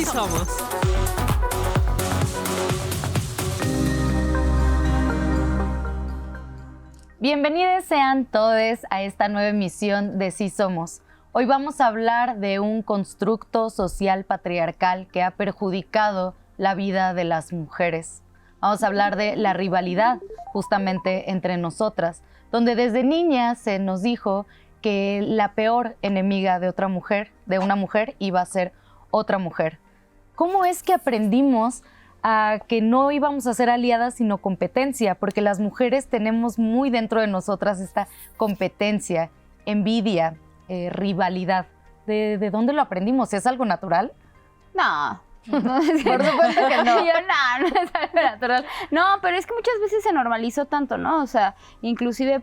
Sí somos. Bienvenidos sean todos a esta nueva emisión de Sí Somos. Hoy vamos a hablar de un constructo social patriarcal que ha perjudicado la vida de las mujeres. Vamos a hablar de la rivalidad justamente entre nosotras, donde desde niñas se nos dijo que la peor enemiga de una mujer, iba a ser otra mujer. ¿Cómo es que aprendimos a que no íbamos a ser aliadas sino competencia? Porque las mujeres tenemos muy dentro de nosotras esta competencia, envidia, rivalidad. ¿De dónde lo aprendimos? ¿Es algo natural? No. Por supuesto que no. Yo no es algo natural. No, pero es que muchas veces se normalizó tanto, ¿no? O sea, inclusive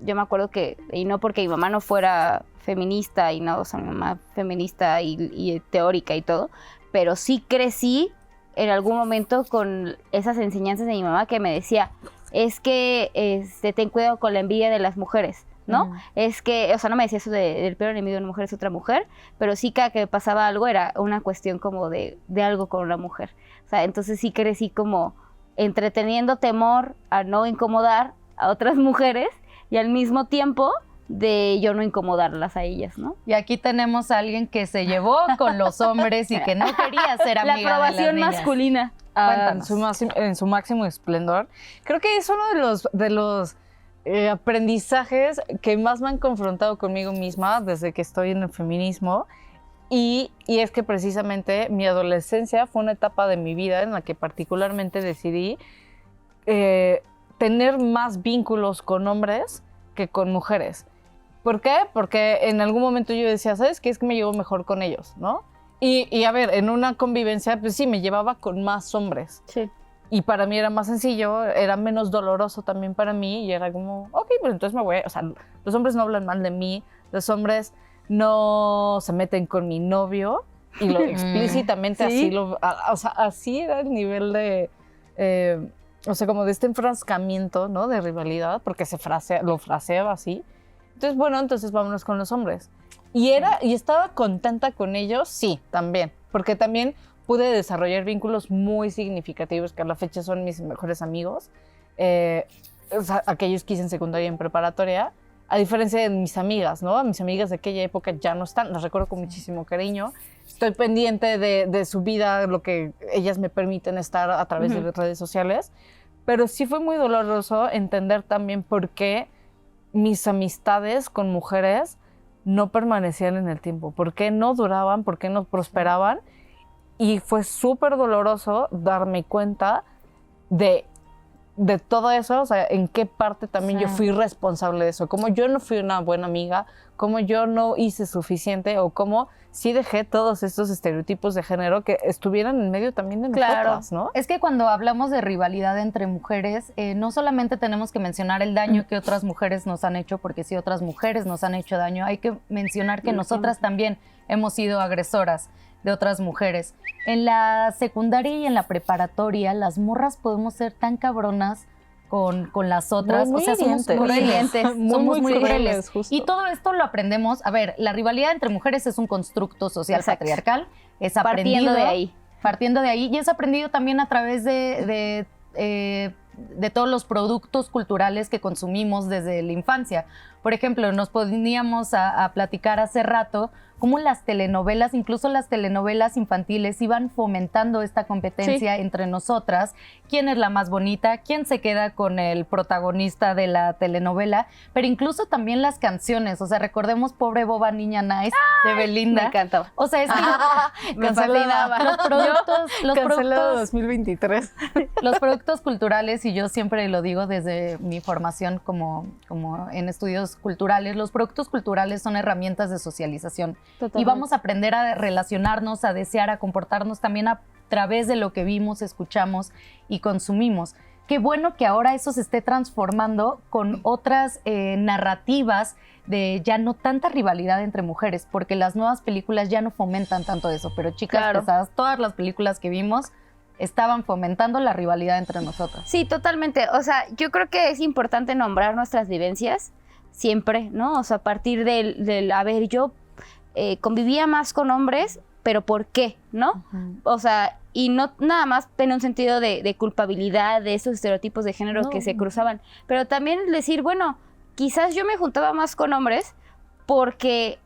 yo me acuerdo que, y no porque mi mamá no fuera feminista, y no, o sea, mi mamá feminista y teórica y todo, pero sí crecí en algún momento con esas enseñanzas de mi mamá que me decía, es que ten cuidado con la envidia de las mujeres, ¿no? Es que, o sea, no me decía eso del peor enemigo de una mujer es otra mujer, pero sí cada que pasaba algo era una cuestión como de algo con una mujer. O sea, entonces sí crecí como entreteniendo temor a no incomodar a otras mujeres y al mismo tiempo de yo no incomodarlas a ellas, ¿no? Y aquí tenemos a alguien que se llevó con los hombres y que no quería ser amiga la de las aprobación niñas. masculina. En su máximo esplendor. Creo que es uno de los aprendizajes que más me han confrontado conmigo misma desde que estoy en el feminismo. Y es que precisamente mi adolescencia fue una etapa de mi vida en la que particularmente decidí tener más vínculos con hombres que con mujeres. ¿Por qué? Porque en algún momento yo decía, ¿sabes qué? Es que me llevo mejor con ellos, ¿no? Y a ver, en una convivencia, pues sí, me llevaba con más hombres. Sí. Y para mí era más sencillo, era menos doloroso también para mí, y era como, ok, pues entonces me voy, o sea, los hombres no hablan mal de mí, los hombres no se meten con mi novio, y lo explícitamente ¿Sí? así era el nivel de, o sea, como de este enfrascamiento, ¿no? De rivalidad, porque lo fraseaba así. Entonces, bueno, entonces vámonos con los hombres. Y estaba contenta con ellos, sí, también, porque también pude desarrollar vínculos muy significativos que a la fecha son mis mejores amigos, o sea, aquellos que hice en secundaria y en preparatoria, a diferencia de mis amigas, ¿no? Mis amigas de aquella época ya no están, las recuerdo con muchísimo cariño. Estoy pendiente de su vida, lo que ellas me permiten estar a través de las redes sociales, pero sí fue muy doloroso entender también por qué mis amistades con mujeres no permanecían en el tiempo, por qué no duraban, por qué no prosperaban. Y fue súper doloroso darme cuenta de todo eso, o sea, en qué parte también yo fui responsable de eso, cómo yo no fui una buena amiga, cómo yo no hice suficiente, o cómo sí dejé todos estos estereotipos de género que estuvieran en medio también de nosotras, ¿no? Es que cuando hablamos de rivalidad entre mujeres, no solamente tenemos que mencionar el daño que otras mujeres nos han hecho, porque si otras mujeres nos han hecho daño, hay que mencionar que nosotras también hemos sido agresoras de otras mujeres. En la secundaria y en la preparatoria, las morras podemos ser tan cabronas con las otras. Muy o sea, somos hirientes. crueles. Somos muy crueles. crueles, justo. Y todo esto lo aprendemos. A ver, la rivalidad entre mujeres es un constructo social patriarcal. Es aprendido partiendo de ahí. Y es aprendido también a través de todos los productos culturales que consumimos desde la infancia. Por ejemplo, nos poníamos a platicar hace rato cómo las telenovelas, incluso las telenovelas infantiles, iban fomentando esta competencia entre nosotras. ¿Quién es la más bonita? ¿Quién se queda con el protagonista de la telenovela? Pero incluso también las canciones. O sea, recordemos Pobre Boba Niña Nice de Belinda. Me encantaba. O sea, es que Me fascinaba. Cancelado 2023. Los productos culturales, y yo siempre lo digo desde mi formación como en estudios culturales, los productos culturales son herramientas de socialización. Totalmente. Y vamos a aprender a relacionarnos, a desear, a comportarnos también a través de lo que vimos, escuchamos y consumimos. Qué bueno que ahora eso se esté transformando con otras narrativas de ya no tanta rivalidad entre mujeres, porque las nuevas películas ya no fomentan tanto eso, pero chicas pesadas, todas las películas que vimos estaban fomentando la rivalidad entre nosotras. Sí, totalmente. O sea, yo creo que es importante nombrar nuestras vivencias siempre, ¿no? O sea, a partir del a ver, yo convivía más con hombres pero ¿por qué? ¿No? O sea, y no nada más en un sentido de culpabilidad, de esos estereotipos de género que se cruzaban, pero también decir, bueno, quizás yo me juntaba más con hombres porque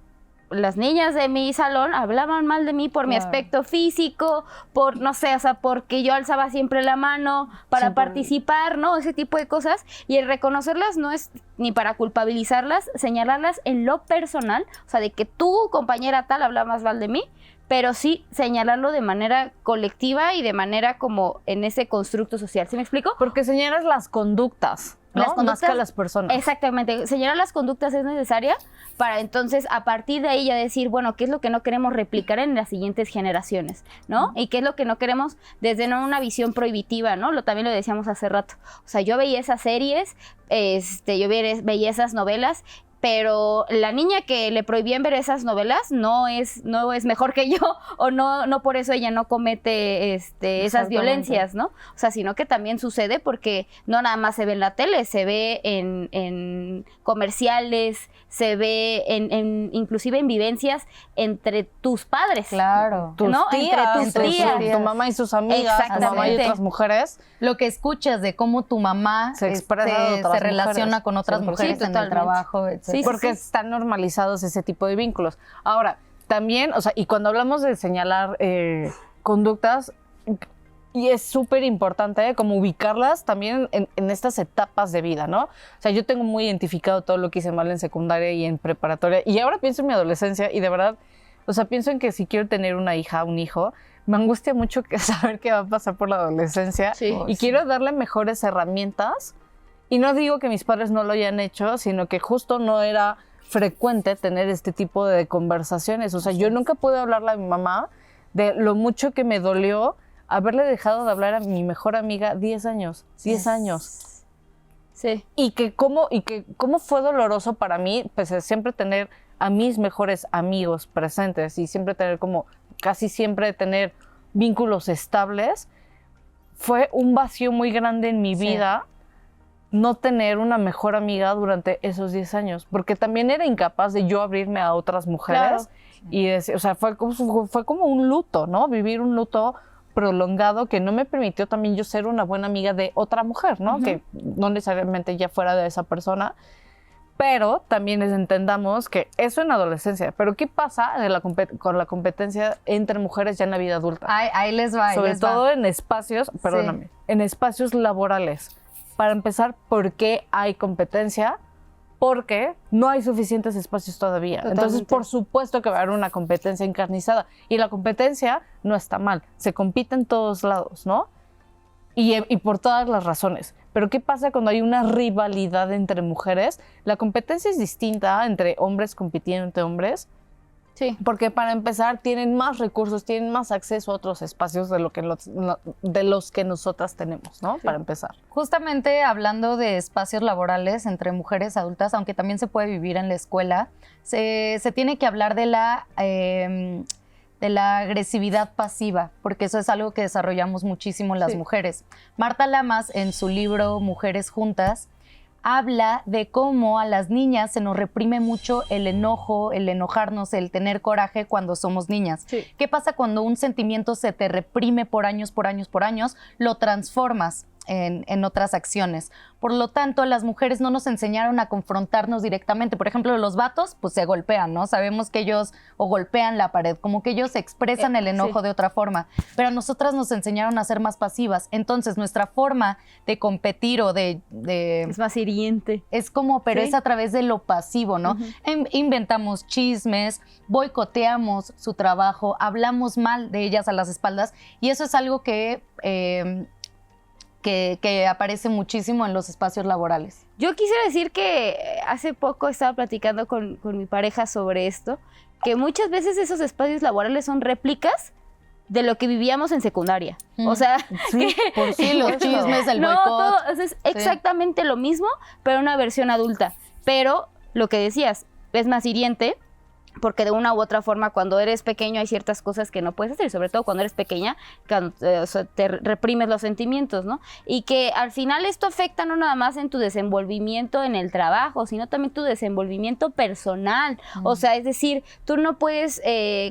las niñas de mi salón hablaban mal de mí por mi aspecto físico, por, no sé, o sea, porque yo alzaba siempre la mano para participar, ¿no? Ese tipo de cosas. Y el reconocerlas no es ni para culpabilizarlas, señalarlas en lo personal, o sea, de que tu compañera tal hablaba más mal de mí, pero sí señalarlo de manera colectiva y de manera como en ese constructo social. ¿Sí me explico? Porque señalas las conductas, ¿no? Las conductas, más que las personas. Exactamente. Señalar las conductas es necesaria para entonces a partir de ahí ya decir, bueno, ¿qué es lo que no queremos replicar en las siguientes generaciones? ¿No? Y qué es lo que no queremos desde no una visión prohibitiva, ¿no? También lo decíamos hace rato. O sea, yo veía esas series, yo veía esas novelas, pero la niña que le prohibían ver esas novelas no es mejor que yo, o no por eso ella no comete esas violencias, ¿no? O sea, sino que también sucede porque no nada más se ve en la tele, se ve en comerciales, se ve inclusive en vivencias entre tus padres. Claro. ¿No? Entre tus tías. Tu mamá y sus amigas, tu mamá y otras mujeres. Lo que escuchas de cómo tu mamá se relaciona con otras mujeres en el trabajo, etc. Sí, porque están normalizados ese tipo de vínculos. Ahora, también, o sea, y cuando hablamos de señalar conductas, y es súper importante como ubicarlas también en estas etapas de vida, ¿no? O sea, yo tengo muy identificado todo lo que hice mal en secundaria y en preparatoria, y ahora pienso en mi adolescencia, y de verdad, o sea, pienso en que si quiero tener una hija, un hijo, me angustia mucho saber qué va a pasar por la adolescencia, y quiero darle mejores herramientas. Y no digo que mis padres no lo hayan hecho, sino que justo no era frecuente tener este tipo de conversaciones. O sea, yo nunca pude hablarle a mi mamá de lo mucho que me dolió haberle dejado de hablar a mi mejor amiga 10 años. 10 años. Sí. Y que cómo fue doloroso para mí, pues siempre tener a mis mejores amigos presentes y siempre tener casi siempre tener vínculos estables. Fue un vacío muy grande en mi vida. No tener una mejor amiga durante esos 10 años, porque también era incapaz de yo abrirme a otras mujeres. Y o sea, fue como un luto, ¿no? Vivir un luto prolongado que no me permitió también yo ser una buena amiga de otra mujer, ¿no? Que no necesariamente ya fuera de esa persona, pero también entendamos que eso en adolescencia, pero ¿qué pasa con la competencia entre mujeres ya en la vida adulta? Ahí les va. Sobre todo en espacios, perdóname, en espacios laborales. Para empezar, ¿por qué hay competencia? Porque no hay suficientes espacios todavía. Totalmente. Entonces, por supuesto que va a haber una competencia encarnizada. Y la competencia no está mal. Se compite en todos lados, ¿no? Y por todas las razones. Pero ¿qué pasa cuando hay una rivalidad entre mujeres? La competencia es distinta entre hombres compitiendo entre hombres. Sí. Porque para empezar tienen más recursos, tienen más acceso a otros espacios de los que nosotras tenemos, ¿no? Sí. Para empezar. Justamente hablando de espacios laborales entre mujeres adultas, aunque también se puede vivir en la escuela, se tiene que hablar de la agresividad pasiva, porque eso es algo que desarrollamos muchísimo las mujeres. Marta Lamas, en su libro Mujeres Juntas, habla de cómo a las niñas se nos reprime mucho el enojo, el enojarnos, el tener coraje cuando somos niñas. Sí. ¿Qué pasa cuando un sentimiento se te reprime por años, lo transformas en otras acciones? Por lo tanto, las mujeres no nos enseñaron a confrontarnos directamente. Por ejemplo, los vatos, pues se golpean, ¿no? Sabemos que ellos o golpean la pared, como que ellos expresan el enojo de otra forma. Pero a nosotras nos enseñaron a ser más pasivas. Entonces, nuestra forma de competir o de es más hiriente. Es como, pero es a través de lo pasivo, ¿no? Inventamos chismes, boicoteamos su trabajo, hablamos mal de ellas a las espaldas, y eso es algo que aparece muchísimo en los espacios laborales. Yo quisiera decir que hace poco estaba platicando con mi pareja sobre esto, que muchas veces esos espacios laborales son réplicas de lo que vivíamos en secundaria. O sea, los chismes, el boicot. Todo, es exactamente lo mismo, pero una versión adulta. Pero lo que decías, es más hiriente, porque de una u otra forma cuando eres pequeño hay ciertas cosas que no puedes hacer, sobre todo cuando eres pequeña, cuando o sea, te reprimes los sentimientos, ¿no? Y que al final esto afecta no nada más en tu desenvolvimiento en el trabajo, sino también tu desenvolvimiento personal. O sea, es decir, tú no puedes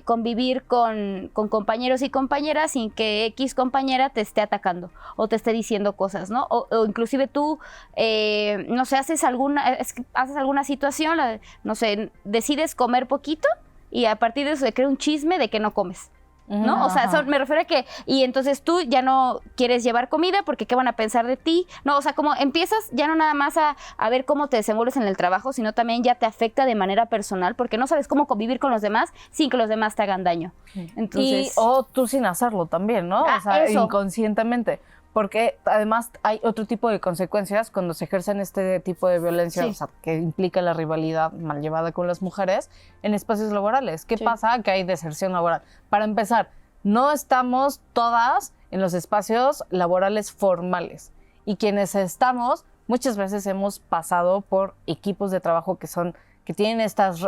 convivir con compañeros y compañeras sin que X compañera te esté atacando o te esté diciendo cosas, ¿no? O inclusive tú, no sé, haces alguna situación, no sé, decides comer poquito y a partir de eso se crea un chisme de que no comes, ¿no? O sea, eso me refiero a que, y entonces tú ya no quieres llevar comida porque qué van a pensar de ti, no, o sea, como empiezas ya no nada más a ver cómo te desenvuelves en el trabajo, sino también ya te afecta de manera personal porque no sabes cómo convivir con los demás sin que los demás te hagan daño. Entonces, o tú sin hacerlo también, ¿no? O sea, eso. inconscientemente. Porque además hay otro tipo de consecuencias cuando se ejercen este tipo de violencia, o sea, que implica la rivalidad mal llevada con las mujeres en espacios laborales. ¿Qué pasa? Que hay deserción laboral. Para empezar, no estamos todas en los espacios laborales formales. Y quienes estamos, muchas veces hemos pasado por equipos de trabajo que tienen estas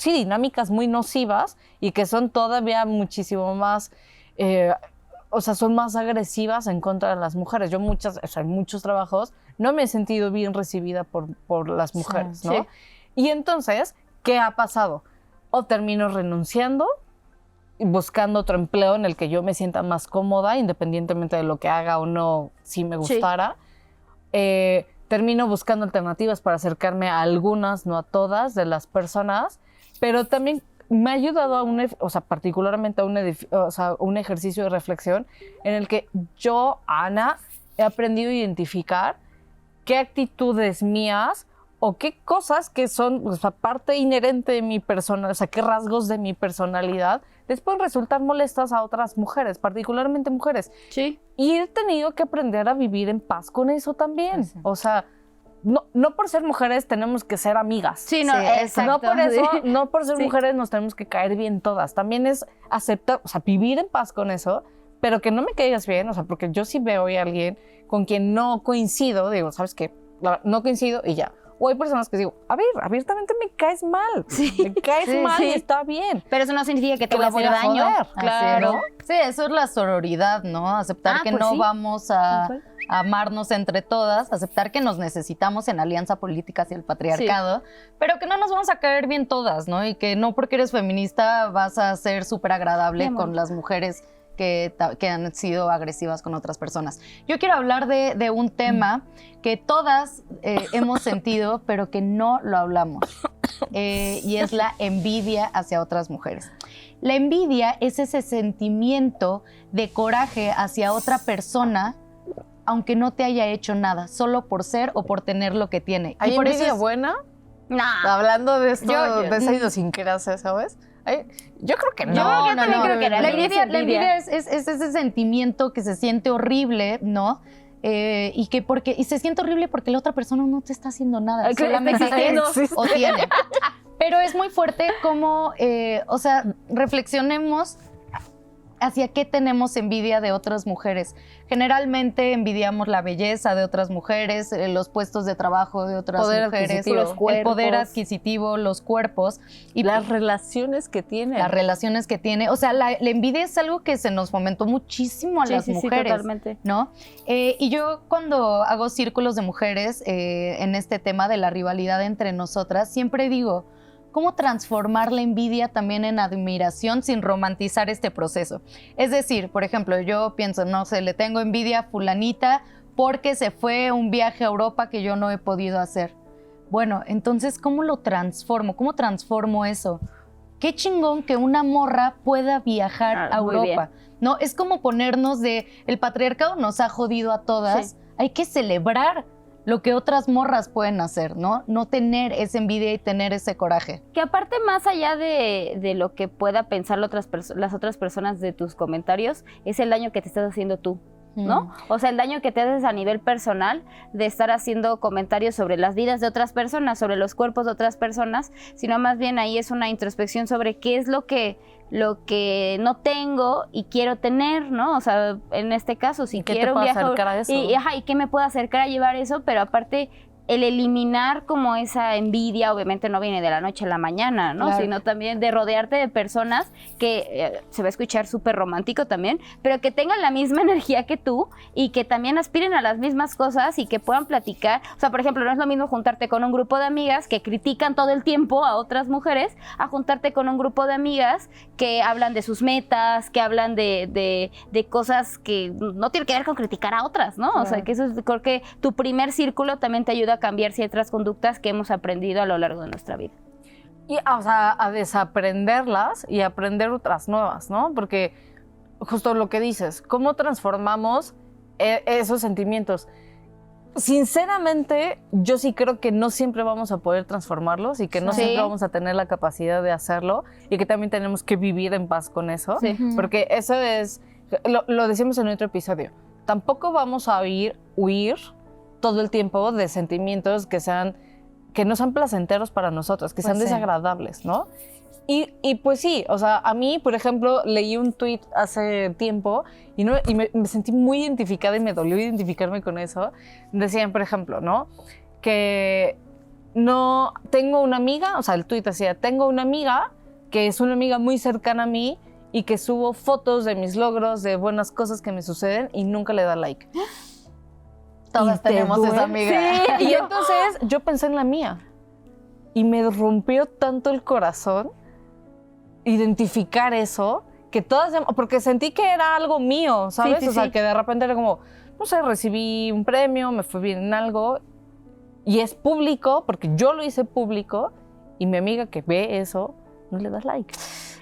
dinámicas muy nocivas y que son todavía muchísimo más... o sea, son más agresivas en contra de las mujeres. Yo en muchos trabajos no me he sentido bien recibida por las mujeres, ¿no? Sí. Y entonces, ¿qué ha pasado? O termino renunciando y buscando otro empleo en el que yo me sienta más cómoda, independientemente de lo que haga o no, si me gustara. Termino buscando alternativas para acercarme a algunas, no a todas, de las personas, pero también me ha ayudado particularmente a un ejercicio de reflexión en el que yo, Ana, he aprendido a identificar qué actitudes mías o qué cosas que son parte inherente de mi personalidad, o sea, qué rasgos de mi personalidad les pueden resultar molestas a otras mujeres, particularmente mujeres. Sí. Y he tenido que aprender a vivir en paz con eso también. Sí. O sea, no por ser mujeres tenemos que ser amigas. Sí, no, exacto. No por eso, no por ser mujeres nos tenemos que caer bien todas. También es aceptar, o sea, vivir en paz con eso, pero que no me caigas bien, o sea, porque yo sí veo a alguien con quien no coincido, digo, ¿sabes qué? No coincido y ya. O hay personas que digo, a ver, abiertamente me caes mal. Sí. Me caes mal y está bien. Pero eso no significa que te voy a hacer daño. Claro. Sí, eso es la sororidad, ¿no? Aceptar que no vamos a amarnos entre todas, aceptar que nos necesitamos en alianza política hacia el patriarcado, pero que no nos vamos a caer bien todas, ¿no? Y que no porque eres feminista vas a ser súper agradable con las mujeres que han sido agresivas con otras personas. Yo quiero hablar de un tema que todas hemos sentido, pero que no lo hablamos, y es la envidia hacia otras mujeres. La envidia es ese sentimiento de coraje hacia otra persona, aunque no te haya hecho nada, solo por ser o por tener lo que tiene. ¿Hay envidia buena? No. Hablando de esto, de esa idiosincrasia, ¿sabes? Yo creo que no. Yo también creo que la envidia es ese sentimiento que se siente horrible, ¿no? Y se siente horrible porque la otra persona no te está haciendo nada. Solamente es o tiene. Pero es muy fuerte como, o sea, reflexionemos hacia qué tenemos envidia de otras mujeres. Generalmente envidiamos la belleza de otras mujeres, los puestos de trabajo de otras mujeres, el poder adquisitivo, los cuerpos. Y las relaciones que tiene. Las relaciones que tiene. O sea, la envidia es algo que se nos fomentó muchísimo a las mujeres. Sí, totalmente. ¿No? Y yo cuando hago círculos de mujeres en este tema de la rivalidad entre nosotras, siempre digo, ¿cómo transformar la envidia también en admiración sin romantizar este proceso? Es decir, por ejemplo, yo pienso, no sé, le tengo envidia a fulanita porque se fue a un viaje a Europa que yo no he podido hacer. Bueno, entonces, ¿cómo lo transformo? ¿Cómo transformo eso? Qué chingón que una morra pueda viajar a Europa. No, es como ponernos el patriarcado nos ha jodido a todas. Sí. Hay que celebrar lo que otras morras pueden hacer, ¿no? No tener esa envidia y tener ese coraje. Que aparte, más allá de lo que pueda pensar las otras personas de tus comentarios, es el daño que te estás haciendo tú, ¿no? O sea, el daño que te haces a nivel personal de estar haciendo comentarios sobre las vidas de otras personas, sobre los cuerpos de otras personas, sino más bien ahí es una introspección sobre qué es lo que no tengo y quiero tener, ¿no? O sea, en este caso, si quiero viajar a eso. Y qué me puedo acercar a llevar eso, pero aparte, el eliminar como esa envidia, obviamente no viene de la noche a la mañana, ¿no? Claro. Sino también de rodearte de personas que se va a escuchar súper romántico también, pero que tengan la misma energía que tú y que también aspiren a las mismas cosas y que puedan platicar. O sea, por ejemplo, no es lo mismo juntarte con un grupo de amigas que critican todo el tiempo a otras mujeres a juntarte con un grupo de amigas que hablan de sus metas, que hablan de cosas que no tienen que ver con criticar a otras, ¿no? O sea, que eso es, creo que tu primer círculo también te ayuda a cambiar ciertas conductas que hemos aprendido a lo largo de nuestra vida. Y, o sea, a desaprenderlas y aprender otras nuevas, ¿no? Porque justo lo que dices, ¿cómo transformamos esos sentimientos? Sinceramente, yo sí creo que no siempre vamos a poder transformarlos y que no Sí. siempre vamos a tener la capacidad de hacerlo y que también tenemos que vivir en paz con eso. Sí. Porque eso es, lo decimos en otro episodio, tampoco vamos a huir todo el tiempo de sentimientos que no sean placenteros para nosotros, que Pues sean sí. desagradables, ¿no? Y pues sí, o sea, a mí, por ejemplo, leí un tuit hace tiempo y me sentí muy identificada y me dolió identificarme con eso. Decían, por ejemplo, ¿no? Que no tengo una amiga, o sea, el tuit decía, tengo una amiga que es una amiga muy cercana a mí y que subo fotos de mis logros, de buenas cosas que me suceden y nunca le da like. Todas Y te tenemos duele. esa amiga. Sí, y entonces yo pensé en la mía y me rompió tanto el corazón identificar eso, que todas, porque sentí que era algo mío, ¿sabes? Sí, o sea, sí. que de repente era como, no sé, recibí un premio, me fue bien en algo y es público, porque yo lo hice público y mi amiga que ve eso no le da like.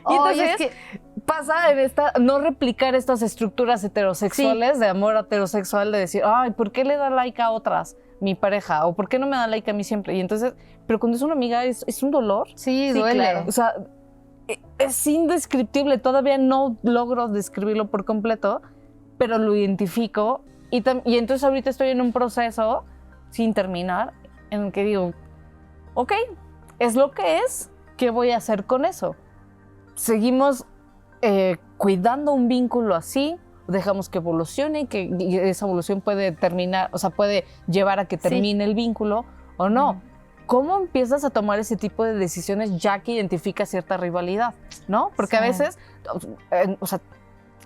Y Oye, entonces es pasa en no replicar estas estructuras heterosexuales de amor heterosexual, de decir, ay, ¿por qué le da like a otras mi pareja? ¿O por qué no me da like a mí siempre? Y entonces, pero cuando es una amiga es un dolor. Sí, Sí, duele. claro. O sea, es indescriptible, todavía no logro describirlo por completo, pero lo identifico y entonces ahorita estoy en un proceso sin terminar en el que digo, ok, es lo que es, ¿qué voy a hacer con eso? ¿Seguimos cuidando un vínculo así? ¿Dejamos que evolucione y esa evolución puede terminar, o sea, puede llevar a que termine el vínculo o no? ¿Cómo empiezas a tomar ese tipo de decisiones ya que identificas cierta rivalidad, ¿no? Porque a Sí. veces, o sea,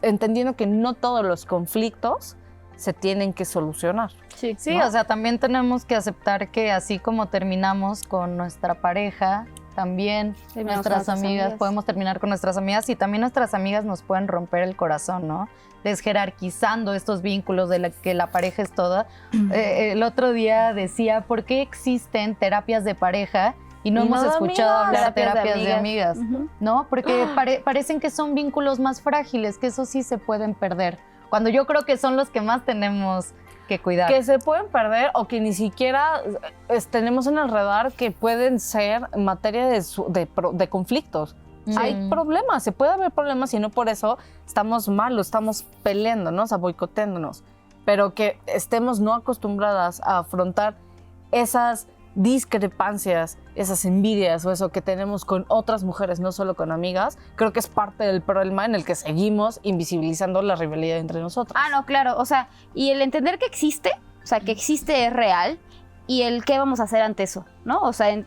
entendiendo que no todos los conflictos se tienen que solucionar. Sí, Sí, ¿no? o sea, también tenemos que aceptar que así como terminamos con nuestra pareja, también Terminamos con nuestras nuestras amigas, amigas. podemos terminar con nuestras amigas y también nuestras amigas nos pueden romper el corazón, ¿no? Desjerarquizando estos vínculos de que la pareja es toda. El otro día decía, ¿por qué existen terapias de pareja y no Y hemos no de escuchado amigas? hablar terapias de amigas? Ujú. ¿No? Porque parecen que son vínculos más frágiles, que eso sí se pueden perder. Cuando yo creo que son los que más tenemos que cuidar. Que se pueden perder o que ni siquiera tenemos en el radar que pueden ser materia de conflictos. Hay problemas, se puede haber problemas y no por eso estamos mal o estamos peleando, ¿no? O sea, boicoteándonos. Pero que estemos no acostumbradas a afrontar esas discrepancias, esas envidias o eso que tenemos con otras mujeres, no solo con amigas, creo que es parte del problema en el que seguimos invisibilizando la rivalidad entre nosotros. Ah, no, claro, o sea, y el entender que existe, o sea, que existe es real, y el qué vamos a hacer ante eso, ¿no? O sea,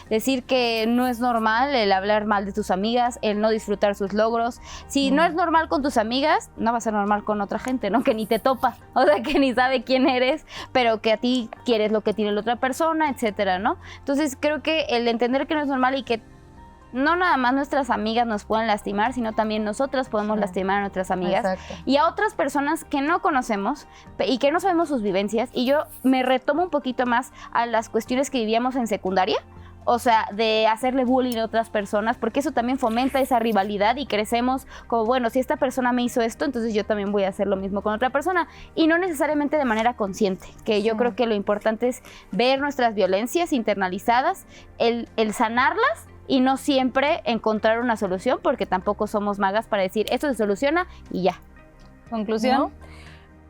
decir que no es normal el hablar mal de tus amigas, el no disfrutar sus logros. Si no es normal con tus amigas, no va a ser normal con otra gente, ¿no? Que ni te topa, o sea, que ni sabe quién eres, pero que a ti quieres lo que tiene la otra persona, etcétera, ¿no? Entonces, creo que el entender que no es normal y que no nada más nuestras amigas nos pueden lastimar, sino también nosotras podemos lastimar a nuestras amigas. Exacto. Y a otras personas que no conocemos y que no sabemos sus vivencias. Y yo me retomo un poquito más a las cuestiones que vivíamos en secundaria. O sea, de hacerle bullying a otras personas, porque eso también fomenta esa rivalidad y crecemos como, bueno, si esta persona me hizo esto, entonces yo también voy a hacer lo mismo con otra persona. Y no necesariamente de manera consciente, que yo creo que lo importante es ver nuestras violencias internalizadas, el sanarlas, y no siempre encontrar una solución, porque tampoco somos magas para decir, esto se soluciona y ya. ¿Conclusión?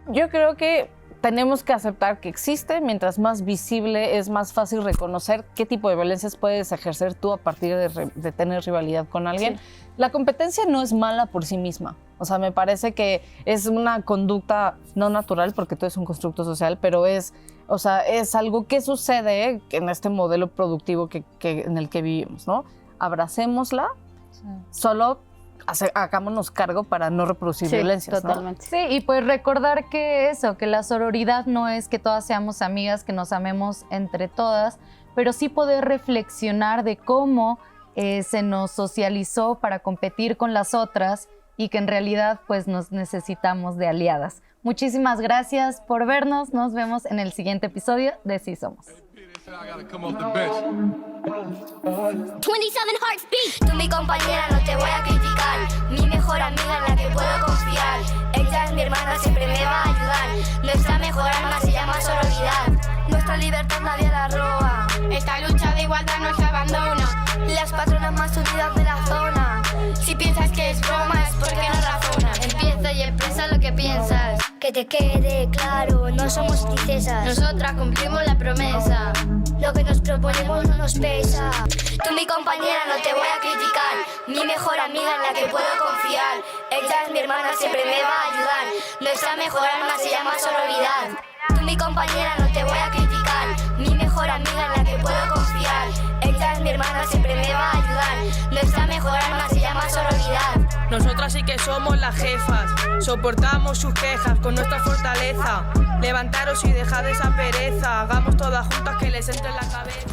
¿No? Yo creo que tenemos que aceptar que existe, mientras más visible es más fácil reconocer qué tipo de violencias puedes ejercer tú a partir de tener rivalidad con alguien. La competencia no es mala por sí misma, O sea, me parece que es una conducta no natural, porque todo es un constructo social, pero es algo que sucede en este modelo productivo en el que vivimos, ¿no? Abracémosla, solo hagámonos cargo para no reproducir violencias, totalmente. ¿no? Sí, y pues recordar que la sororidad no es que todas seamos amigas, que nos amemos entre todas, pero sí poder reflexionar de cómo se nos socializó para competir con las otras y que en realidad pues nos necesitamos de aliadas. Muchísimas gracias por vernos. Nos vemos en el siguiente episodio de Sí Somos. 27 Heartbeat. Tú mi compañera, no te voy a criticar. Mi mejor amiga en la que puedo confiar. Ella es mi hermana, siempre me va a ayudar. Nuestra mejor arma se llama sororidad. Nuestra libertad nadie la roba. Esta lucha de igualdad no se abandona. Las patronas más unidas de la zona. Si piensas que es broma es porque no razonas. Empieza y expresa lo que piensas. Que te quede claro, no somos princesas. Nosotras cumplimos la promesa. Lo que nos proponemos no nos pesa. Tú mi compañera, no te voy a criticar. Mi mejor amiga en la que puedo confiar. Ella es mi hermana, siempre me va a ayudar. Nuestra mejor arma se llama sororidad. Tú mi compañera, no te voy a criticar. Mi mejor amiga en la que puedo confiar. Ella es mi hermana, siempre me va a ayudar. Nuestra mejor arma se llama sororidad. Nosotras sí que somos las jefas, soportamos sus quejas con nuestra fortaleza. Levantaros y dejad esa pereza, hagamos todas juntas que les entre en la cabeza.